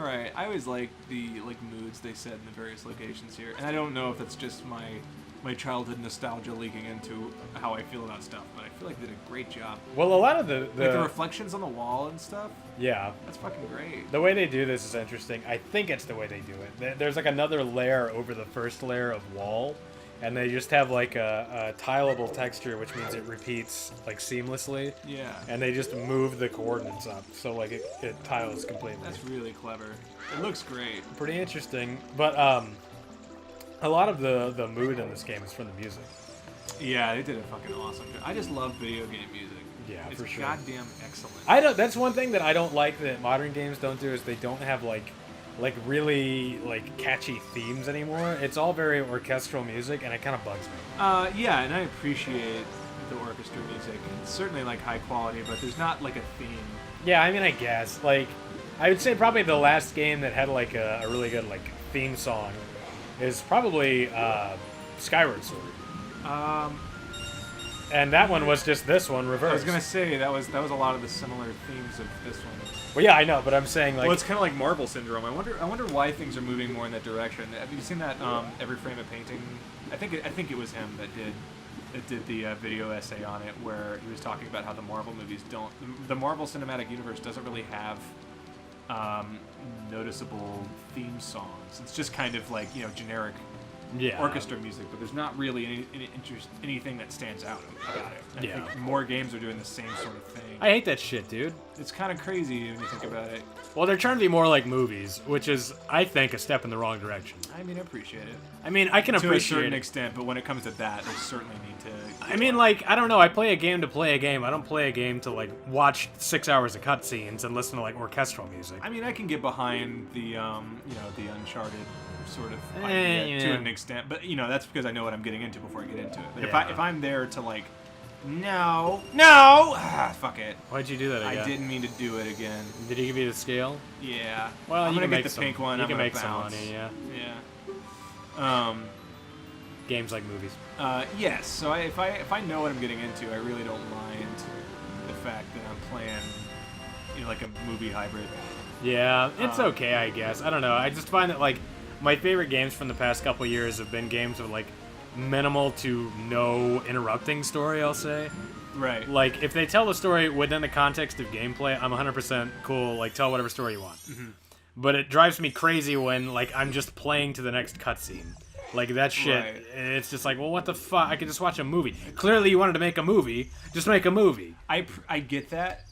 all right. I always like the moods they set in the various locations here, and I don't know if that's just my childhood nostalgia leaking into how I feel about stuff, but I feel like they did a great job. Well, a lot of the like the reflections on the wall and stuff. Yeah, that's fucking great. The way they do this is interesting. I think it's the way they do it. There's like another layer over the first layer of wall, and they just have like a tileable texture, which means it repeats like seamlessly. Yeah. And they just move the coordinates up, so like it tiles completely. That's really clever. It looks great. Pretty interesting, but a lot of the mood in this game is from the music. Yeah, they did a fucking awesome job. I just love video game music. Yeah, it's for sure. Goddamn excellent. I don't. That's one thing that I don't like that modern games don't do is they don't have like really like catchy themes anymore. It's all very orchestral music, and it kind of bugs me. Yeah, and I appreciate the orchestra music. It's certainly like high quality, but there's not like a theme. Yeah, I mean, I guess like I would say probably the last game that had like a really good like theme song is probably Skyward Sword. And that one was just this one reversed. I was gonna say that was a lot of the similar themes of this one. Well, yeah, I know, but I'm saying like. Well, it's kind of like Marvel syndrome. I wonder why things are moving more in that direction. Have you seen that Every Frame a Painting? I think it was him that did the video essay on it, where he was talking about how the Marvel movies don't. The Marvel Cinematic Universe doesn't really have noticeable theme songs. It's just kind of like generic. Yeah. Orchestra music, but there's not really anything that stands out about it. I think more games are doing the same sort of thing. I hate that shit, dude. It's kind of crazy when you think about it. Well, they're trying to be more like movies, which is, I think, a step in the wrong direction. I mean, I appreciate it. I mean, I can appreciate to a certain extent, but when it comes to that, they certainly need to. I mean, like, I don't know. I play a game to play a game. I don't play a game to like watch 6 hours of cutscenes and listen to like orchestral music. I mean, I can get behind the the Uncharted sort of idea to an extent, but that's because I know what I'm getting into before I get into it. But if I'm there to like, no, fuck it. Why'd you do that again? I didn't mean to do it again. Did he give you the scale? Yeah. Well, I'm you gonna can get make the pink one. You I'm can gonna make bounce. some money, yeah. Yeah. Games like movies. Yes. So if I know what I'm getting into, I really don't mind the fact that I'm playing, like a movie hybrid. Yeah, it's okay, I guess. I don't know. I just find that like my favorite games from the past couple years have been games with like minimal to no interrupting story, I'll say. Right. Like, if they tell the story within the context of gameplay, I'm 100% cool, like, tell whatever story you want. Mm-hmm. But it drives me crazy when, like, I'm just playing to the next cutscene. Like, that shit, Right. It's just like, well, what the fuck? I could just watch a movie. Clearly you wanted to make a movie. Just make a movie. I get that.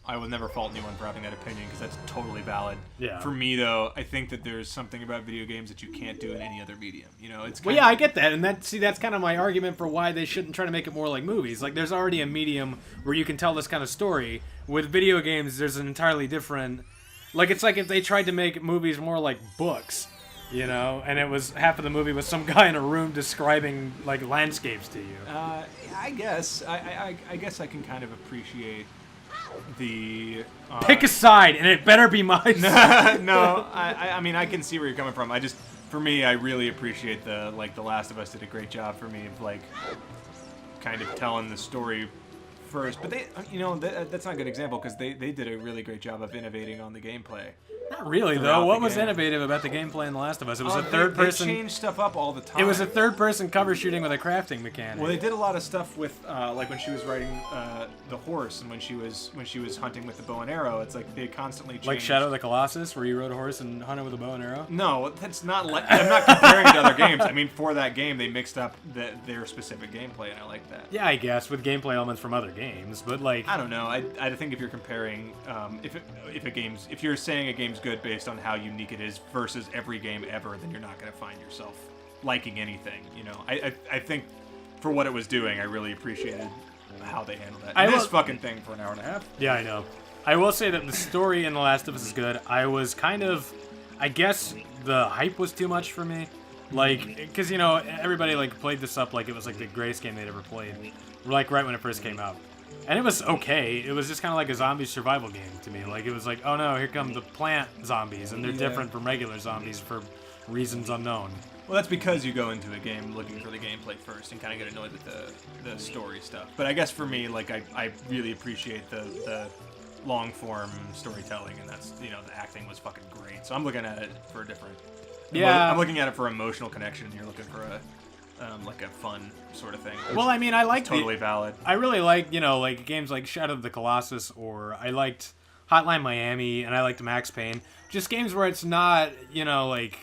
I will never fault anyone for having that opinion because that's totally valid. Yeah. For me, though, I think that there's something about video games that you can't do in any other medium. It's Well, yeah, I get that, and that's kind of my argument for why they shouldn't try to make it more like movies. Like, there's already a medium where you can tell this kind of story. With video games, there's an entirely different... Like, it's like if they tried to make movies more like books, and it was half of the movie was some guy in a room describing, like, landscapes to you. I guess. I guess I can kind of appreciate the... Pick a side, and it better be my side. No, I mean, I can see where you're coming from. For me, I really appreciate The Last of Us did a great job for me of, like, kind of telling the story first. But they, that's not a good example because they did a really great job of innovating on the gameplay. Not really, though. What was innovative about the gameplay in The Last of Us? It was a third-person... They changed stuff up all the time. It was a third-person cover shooting with a crafting mechanic. Well, they did a lot of stuff with, like when she was riding the horse and when she was hunting with the bow and arrow. It's like they constantly changed. Like Shadow of the Colossus, where you rode a horse and hunted with a bow and arrow? No, that's not like... I'm not comparing it to other games. I mean, for that game, they mixed up their specific gameplay, and I like that. Yeah, I guess, with gameplay elements from other games, but like... I don't know. I think if you're comparing... if you're saying a game's good based on how unique it is versus every game ever, then you're not going to find yourself liking anything. I think for what it was doing, I really appreciated how they handled that. This fucking thing for an hour and a half. Yeah, I know. I will say that the story in The Last of Us is good. I was kind of... I guess the hype was too much for me. Like, because, everybody, like, played this up like it was, like, the greatest game they'd ever played. Like, right when it first came out. And it was okay. It was just kind of like a zombie survival game to me. Like, it was like, oh no, here come the plant zombies, and they're different from regular zombies for reasons unknown. Well, that's because you go into a game looking for the gameplay first and kind of get annoyed with the story stuff. But I guess for me, like, I really appreciate the long form storytelling, and that's the acting was fucking great. So I'm looking at it for a different. Yeah. I'm looking at it for emotional connection. You're looking for a like a fun sort of thing. Well, I mean, I like totally valid. I really like like games like Shadow of the Colossus, or I liked Hotline Miami, and I liked Max Payne. Just games where it's not like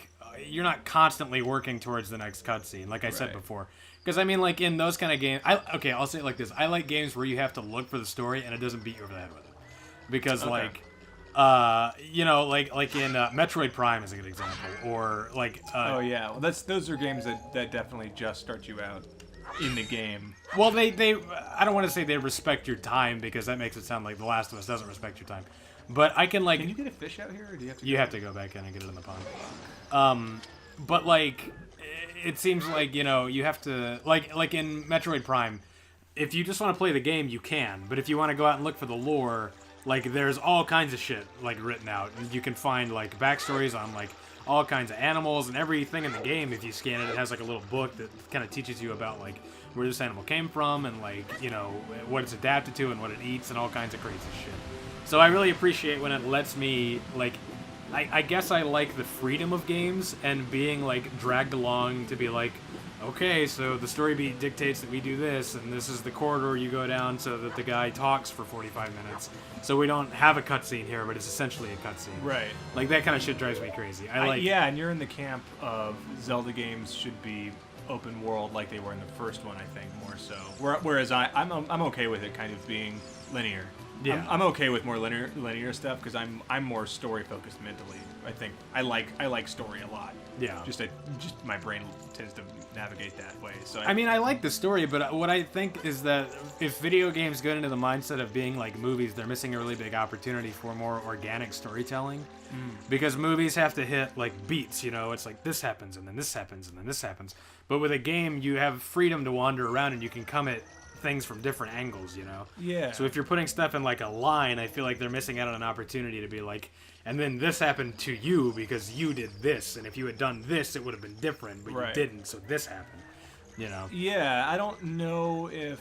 you're not constantly working towards the next cutscene, like I said before. Because I mean, like in those kind of games, I'll say it like this: I like games where you have to look for the story and it doesn't beat you over the head with it. Because like in Metroid Prime is a good example, or like oh yeah, well those are games that definitely just start you out in the game. Well, they I don't want to say they respect your time, because that makes it sound like The Last of Us doesn't respect your time. But I can like. Can you get a fish out here, or do you have to? You have to go back in and get it in the pond. But like, it seems like you have to like in Metroid Prime, if you just want to play the game, you can. But if you want to go out and look for the lore, like there's all kinds of shit like written out, and you can find like backstories on like all kinds of animals and everything in the game. If you scan it, it has like a little book that kind of teaches you about like where this animal came from, and like what it's adapted to and what it eats and all kinds of crazy shit. So I really appreciate when it lets me like. I guess I like the freedom of games and being like dragged along to be like, okay, so the story beat dictates that we do this, and this is the corridor you go down so that the guy talks for 45 minutes. So we don't have a cutscene here, but it's essentially a cutscene. Right. Like that kind of shit drives me crazy. Yeah, and you're in the camp of Zelda games should be open world like they were in the first one, I think, more so. Whereas I'm okay with it kind of being linear. Yeah. I'm okay with more linear stuff because I'm more story focused mentally. I think I like story a lot. Yeah. Just my brain tends to navigate that way. So I mean, I like the story, but what I think is that if video games get into the mindset of being like movies, they're missing a really big opportunity for more organic storytelling. Because movies have to hit like beats, it's like this happens and then this happens and then this happens. But with a game, you have freedom to wander around and you can come at things from different angles, Yeah. So if you're putting stuff in like a line, I feel like they're missing out on an opportunity to be like, and then this happened to you because you did this, and if you had done this, it would have been different, but you didn't, so this happened. Yeah, I don't know if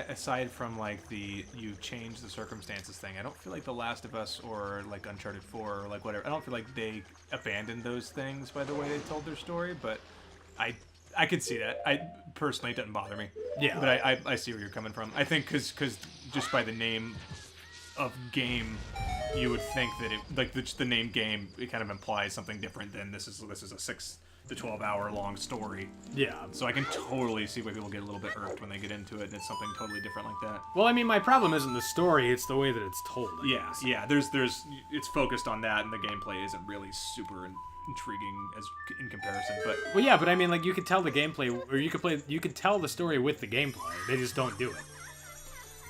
aside from like you change the circumstances thing, I don't feel like The Last of Us or like Uncharted 4 or like whatever. I don't feel like they abandoned those things by the way they told their story, but I could see that. I personally, it doesn't bother me. Yeah. But I see where you're coming from. I think because just by the name of game, you would think that it like the name game, it kind of implies something different than this is a 6 to 12 hour long story. Yeah. So I can totally see why people get a little bit irked when they get into it and it's something totally different like that. Well, I mean, my problem isn't the story; it's the way that it's told. Yeah. There's it's focused on that, and the gameplay isn't really super intriguing as in comparison, but well, yeah, but I mean, like you could tell the gameplay, or you could tell the story with the gameplay. They just don't do it.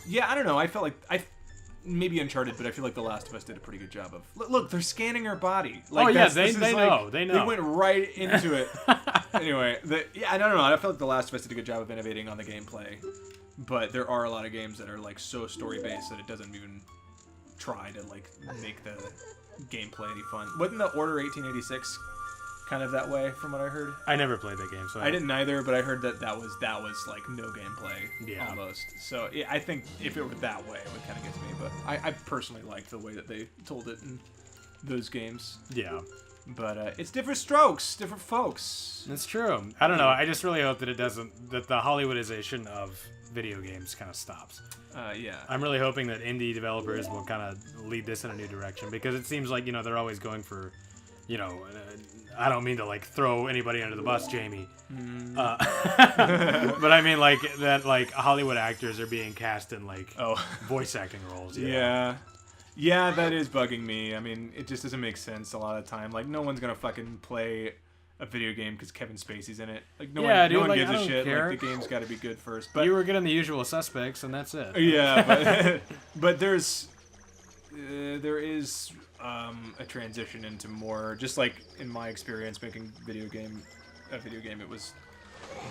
Yeah, I don't know. I felt like maybe Uncharted, but I feel like The Last of Us did a pretty good job of. Look, they're scanning her body. Like, they know. They went right into it. Anyway, I don't know. I feel like The Last of Us did a good job of innovating on the gameplay, but there are a lot of games that are like so story based that it doesn't even try to like make the gameplay any fun. Wasn't the Order 1886 kind of that way from what I heard? I never played that game, so I didn't either, but I heard that was like no gameplay almost. So yeah, I think if it were that way, it would kind of get to me. But I personally liked the way that they told it in those games. Yeah. But it's different strokes, different folks. That's true. I don't know. I just really hope that that the Hollywoodization of video games kind of stops. Yeah. I'm really hoping that indie developers will kind of lead this in a new direction, because it seems like, they're always going for, I don't mean to like throw anybody under the bus, Jamie. But I mean like that like Hollywood actors are being cast in like voice acting roles. Yeah, that is bugging me. I mean, it just doesn't make sense a lot of the time. Like, no one's gonna fucking play a video game because Kevin Spacey's in it. Like, no one gives a shit. Care. Like, the game's got to be good first. But you were good on The Usual Suspects, and that's it. Yeah, but there is a transition into more. Just like in my experience making a video game, it was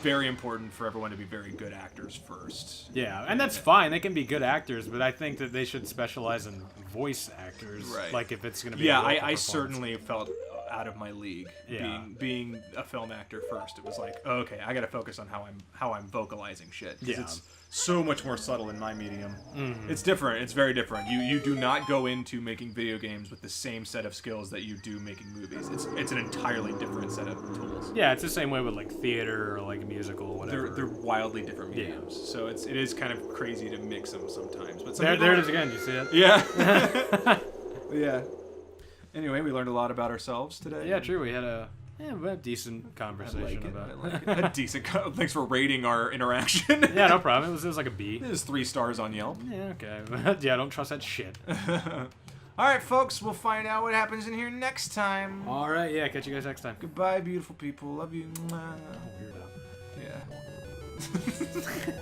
very important for everyone to be very good actors first. Yeah, and that's fine. They can be good actors, but I think that they should specialize in voice actors. Right. Like if it's going to be. Yeah, I certainly felt out of my league. Yeah. Being a film actor first, it was like, oh, okay, I got to focus on how I'm vocalizing shit. 'Cause it's so much more subtle in my medium. It's different. It's very different. You do not go into making video games with the same set of skills that you do making movies. It's an entirely different set of tools. Yeah, it's the same way with like theater or like a musical or whatever. They're wildly different mediums. So it is kind of crazy to mix them sometimes. But there it is again. Do you see it? Yeah. Yeah. Anyway, we learned a lot about ourselves today. Yeah, true. We had a decent conversation about I like it. A decent. Thanks for rating our interaction. Yeah, no problem. It was like a B. It is 3 stars on Yelp. Yeah, okay. Yeah, don't trust that shit. All right, folks. We'll find out what happens in here next time. All right, yeah. Catch you guys next time. Goodbye, beautiful people. Love you. Weirdo. Yeah.